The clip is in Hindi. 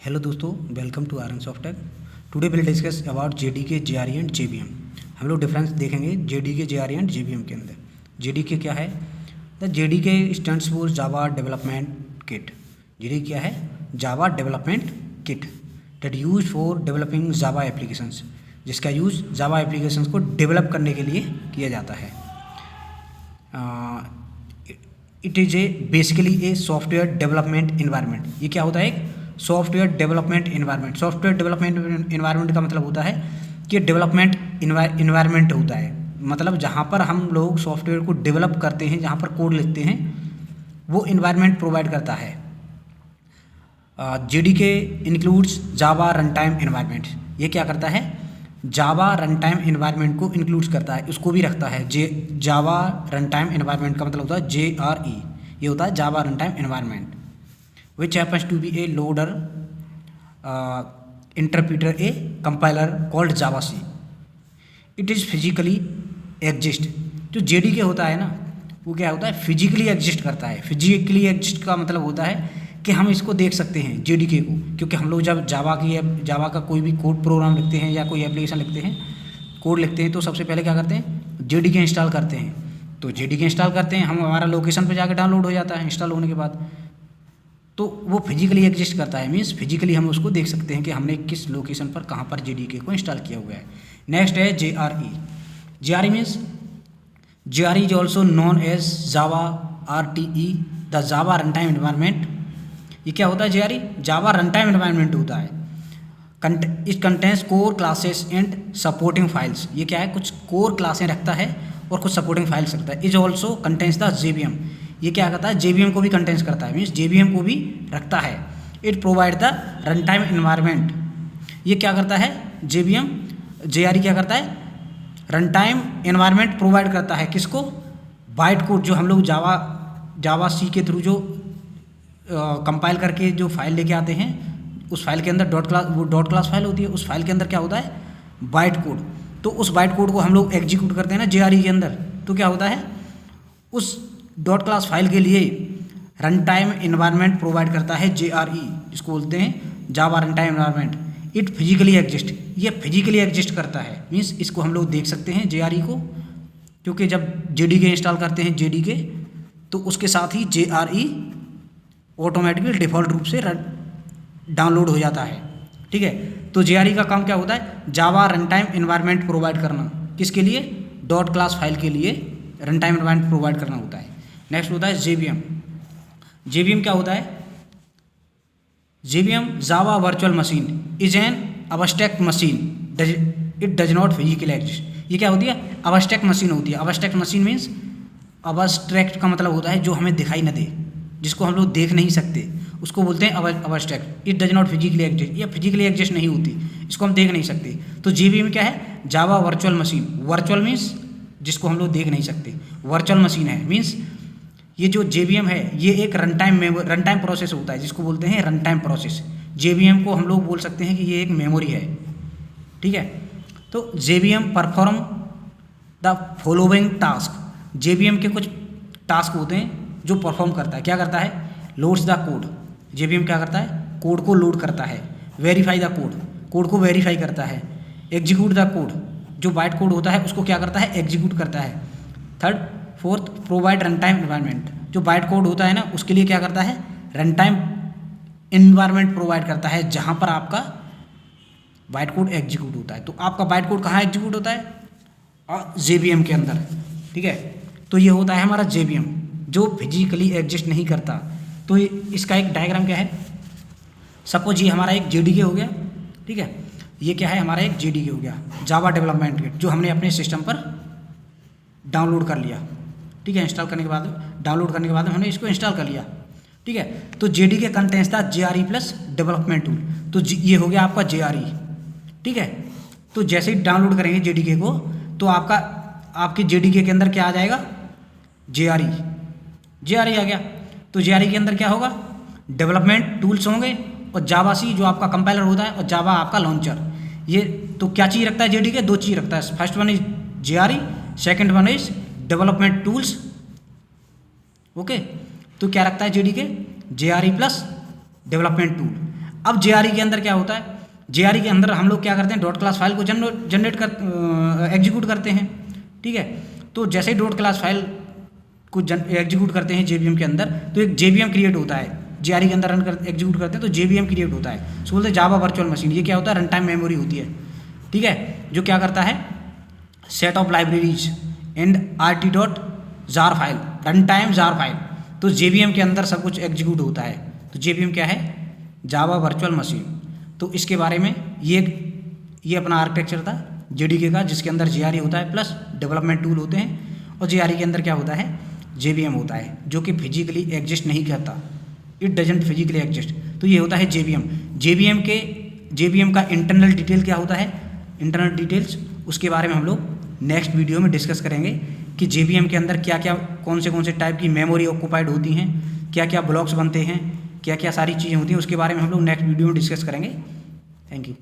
हेलो दोस्तों, welcome to R N Softtech. Today will discuss about JDK, JRE and JVM. हम लोग डिफरेंस देखेंगे जेडीके, जेआरई एंड जेबीएम के अंदर। जेडीके क्या है? The JDK stands for Java development kit. JDK क्या है? Java development kit that use for developing Java applications, जिसका यूज़ जावा एप्लीकेशंस को डेवलप करने के लिए किया जाता है। It is a basically a software development environment. ये क्या होता है? एक software development environment. Software development environment का मतलब होता है कि डेवलपमेंट इन्वायरमेंट होता है, मतलब जहाँ पर हम लोग सॉफ्टवेयर को डेवलप करते हैं, जहाँ पर कोड लिखते हैं, वो इन्वायरमेंट प्रोवाइड करता है। जेडीके इंक्लूड्स जावा रन टाइम इन्वायरमेंट। ये क्या करता है? जावा रन टाइम इन्वायरमेंट को इंक्लूड्स करता है, उसको भी रखता है। जावा रन टाइम इन्वायरमेंट का मतलब होता है JRE। ये होता है Java run time environment which happens to be a loader, interpreter, a compiler called javac. It is physically exist। जो JDK होता है ना, वो क्या होता है? फिजिकली एग्जिस्ट करता है। फिजिकली एग्जिस्ट का मतलब होता है कि हम इसको देख सकते हैं JDK को, क्योंकि हम लोग जब जावा का कोई भी कोड प्रोग्राम लिखते हैं या कोई एप्लीकेशन लिखते हैं, कोड लिखते हैं, तो सबसे पहले क्या करते हैं? JDK इंस्टॉल करते हैं। तो JDK इंस्टॉल करते हैं, हम हमारा लोकेशन पर जाकर डाउनलोड हो जाता है इंस्टॉल होने के बाद। तो वो फिजिकली एग्जिस्ट करता है, मीन्स फिजिकली हम उसको देख सकते हैं कि हमने किस लोकेशन पर कहाँ पर जेडीके को इंस्टॉल किया हुआ है। नेक्स्ट है JRE. JRE means JRE is also known as Java RTE, the Java run time environment. ये क्या होता है? JRE Java run time environment होता है। It contains core classes and supporting files. ये क्या है? कुछ कोर क्लासें रखता है और कुछ सपोर्टिंग फाइल्स रखता है। Is also contains the JVM. ये क्या करता है? JVM को भी कंटेंस करता है, मीन्स JVM को भी रखता है। It provide the run time environment. ये क्या करता है? JVM, JRE क्या करता है? रन टाइम इन्वायरमेंट प्रोवाइड करता है। किसको? बाइट कोड, जो हम लोग जावा सी के थ्रू जो कंपाइल करके जो फाइल लेके आते हैं, उस फाइल के अंदर डॉट क्लास फाइल होती है। उस फाइल के अंदर क्या होता है? Byte code. तो उस बाइट कोड को हम लोग एग्जीक्यूट करते हैं ना JRE के अंदर, तो क्या होता है? उस डॉट क्लास फाइल के लिए रन टाइम इन्वायरमेंट प्रोवाइड करता है JRE, जिसको बोलते हैं Java run time environment. It physically exist. ये फिजिकली एग्जिस्ट करता है, मीन्स इसको हम लोग देख सकते हैं JRE को, क्योंकि जब JDK इंस्टॉल करते हैं JDK, तो उसके साथ ही JRE ऑटोमेटिकली डिफ़ॉल्ट रूप से डाउनलोड हो जाता है। ठीक है, तो JRE का काम क्या होता है? Java run time environment provide करना। किसके लिए? डॉट क्लास फाइल के लिए रन टाइम इन्वायरमेंट प्रोवाइड करना होता है। नेक्स्ट होता है JVM। JVM क्या होता है? JVM Java virtual machine is an abstract machine, it does not physically exist. ये क्या होती है? अबस्ट्रैक्ट मशीन होती है। अबस्ट्रैक्ट मशीन मीन्स, अबस्ट्रैक्ट का मतलब होता है जो हमें दिखाई न दे, जिसको हम लोग देख नहीं सकते, उसको बोलते हैं abstract. It does not physically exist. ये फिजिकली एग्जिस्ट नहीं होती, इसको हम देख नहीं सकते। तो JVM क्या है? Java virtual machine. Virtual means जिसको हम लोग देख नहीं सकते, वर्चुअल मशीन है। मीन्स ये जो JVM है, ये एक रन टाइम प्रोसेस होता है, जिसको बोलते हैं रन टाइम प्रोसेस। JVM को हम लोग बोल सकते हैं कि ये एक मेमोरी है। ठीक है, तो JVM perform the following task. JVM के कुछ टास्क होते हैं जो परफॉर्म करता है। क्या करता है? Loads the code. JVM क्या करता है? कोड को लोड करता है। वेरीफाई द कोड, कोड को वेरीफाई करता है। एग्जीक्यूट द कोड, जो बाइट कोड होता है उसको क्या करता है? एग्जीक्यूट करता है। Third, fourth, provide run time environment. जो बाइट कोड होता है ना, उसके लिए क्या करता है? रन टाइम इन्वायरमेंट प्रोवाइड करता है, जहाँ पर आपका बाइट कोड एग्जीक्यूट होता है। तो आपका बाइट कोड कहाँ एग्जीक्यूट होता है? JVM के अंदर। ठीक है, तो ये होता है हमारा JVM, जो फिजिकली एग्जिस्ट नहीं करता। तो इसका एक डायग्राम क्या है? सपोज ये हमारा एक JDK हो गया। ठीक है, ये क्या है? हमारा एक JDK हो गया, जावा डेवलपमेंट किट, जो हमने अपने सिस्टम पर डाउनलोड कर लिया। ठीक है, इंस्टॉल करने के बाद, डाउनलोड करने के बाद हमने इसको इंस्टॉल कर लिया। ठीक है, तो JDK कंटेंस था JRE प्लस डेवलपमेंट टूल। तो ये हो गया आपका JRE। ठीक है, तो जैसे ही डाउनलोड करेंगे JDK को, तो आपके JDK के अंदर क्या आ जाएगा? JRE आ गया। तो JRE के अंदर क्या होगा? डेवलपमेंट टूल्स होंगे, और जावा सी जो आपका कंपाइलर होता है, और जावा आपका लॉन्चर। ये तो क्या चीज़ रखता है JDK? दो चीज़ रखता है। First one is JRE, second one is development tools. Okay, तो क्या रखता है JDK? JRE plus development tool. अब JRE के अंदर क्या होता है, JRE के अंदर हम लोग क्या करते हैं, डॉट क्लास फाइल को जनरेट कर एग्जीक्यूट करते हैं, ठीक है। तो जैसे ही डॉट क्लास फाइल को एग्जीक्यूट करते हैं JVM के अंदर, तो एक JVM क्रिएट होता है, JRE के अंदर रन कर एग्जीक्यूट करते हैं तो JVM क्रिएट होता है, सो बोलते हैं जावा वर्चुअल मशीन। ये क्या होता है, रन टाइम मेमोरी होती है, ठीक है, जो क्या करता है, set of libraries and RT.jar file, run time jar file. तो JVM के अंदर सब कुछ एग्जीक्यूट होता है। तो JVM क्या है, जावा वर्चुअल मशीन। तो इसके बारे में ये अपना आर्किटेक्चर था JDK का, जिसके अंदर JRE होता है प्लस डेवलपमेंट टूल होते हैं, और JRE के अंदर क्या होता है, JVM होता है, जो कि फिजिकली एग्जिस्ट नहीं करता, इट डजंट फिजिकली एग्जिस्ट। तो ये होता है JVM का इंटरनल डिटेल क्या होता है, इंटरनल डिटेल्स, उसके बारे में हम लोग नेक्स्ट वीडियो में डिस्कस करेंगे कि JVM के अंदर क्या क्या कौन से टाइप की मेमोरी ऑक्यूपाइड होती हैं, क्या क्या ब्लॉक्स बनते हैं, क्या क्या सारी चीज़ें होती हैं, उसके बारे में हम लोग नेक्स्ट वीडियो में डिस्कस करेंगे। Thank you.